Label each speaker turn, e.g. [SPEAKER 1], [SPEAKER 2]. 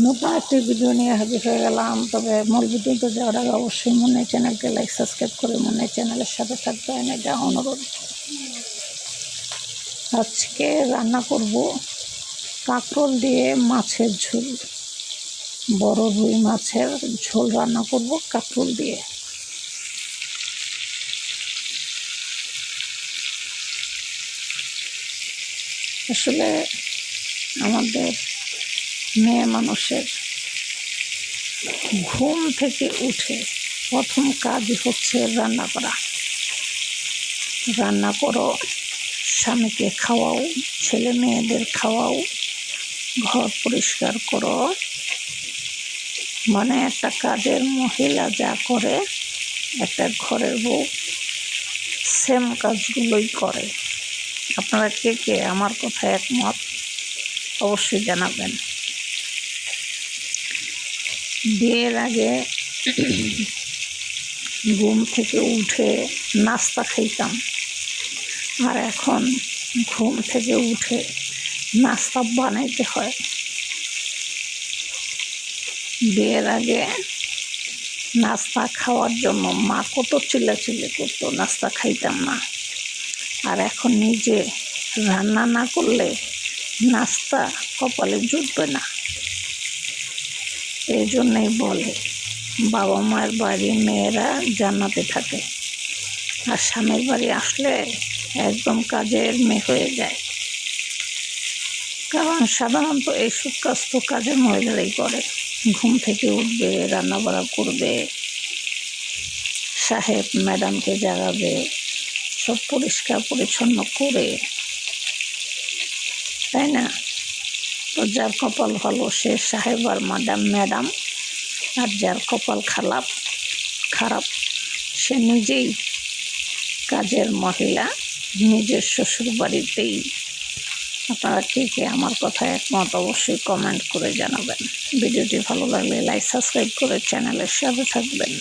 [SPEAKER 1] নতুন একটি ভিডিও নিয়ে হাজির হয়ে গেলাম। তবে মূল ভিডিওতে যাওয়ার আগে অবশ্যই মনে চ্যানেলকে লাইক সাবস্ক্রাইব করে মনে চ্যানেলের সাথে থাকবেন, এটা অনুরোধ। আজকে রান্না করব কাঁকরোল দিয়ে মাছের ঝোল, বড় রুই মাছের ঝোল রান্না করব কাঁকরোল দিয়ে। আসলে আমাদের মেয়ে মানুষের ঘুম থেকে উঠে প্রথম কাজই হচ্ছে রান্না করা। রান্না করো, স্বামীকে খাওয়াও, ছেলে মেয়েদের খাওয়াও, ঘর পরিষ্কার করো, মানে একটা কাজের মহিলা যা করে একটা ঘরের বউ সেম কাজগুলোই করে। আপনারা কে কে আমার কথায় একমত অবশ্যই জানাবেন। বিয়ের আগে ঘুম থেকে উঠে নাস্তা খাইতাম, আর এখন ঘুম থেকে উঠে নাস্তা বানাইতে হয়। বিয়ের আগে নাস্তা খাওয়ার জন্য মা কত চিল্লাচিল্লি করতো, নাস্তা খাইতাম না। আর এখন নিজে রান্না না করলে নাস্তা কপালে জুটবে না। এই জন্যই বলে বাবা মায়ের বাড়ি মেয়েরা জান্নাতে থাকে, আর স্বামীর বাড়ি আসলে একদম কাজের মেয়ে হয়ে যায়। কারণ সাধারণত এইসব কাজ তো কাজের মহিলারাই করে। ঘুম থেকে উঠবে, রান্নাবাড়া করবে, সাহেব ম্যাডামকে জাগাবে, সব পরিষ্কার পরিচ্ছন্ন করে, তাই না? তো যার কপাল ভালো সে সাহেব আর ম্যাডাম, আর যার কপাল খারাপ সে নিজেই কাজের মহিলা, নিজের শ্বশুর বাড়িতেই। আপনারা কে কে আমার কথায় একমত অবশ্যই কমেন্ট করে জানাবেন। ভিডিওটি ভালো লাগলে লাইক সাবস্ক্রাইব করে চ্যানেলের সাথে থাকবেন।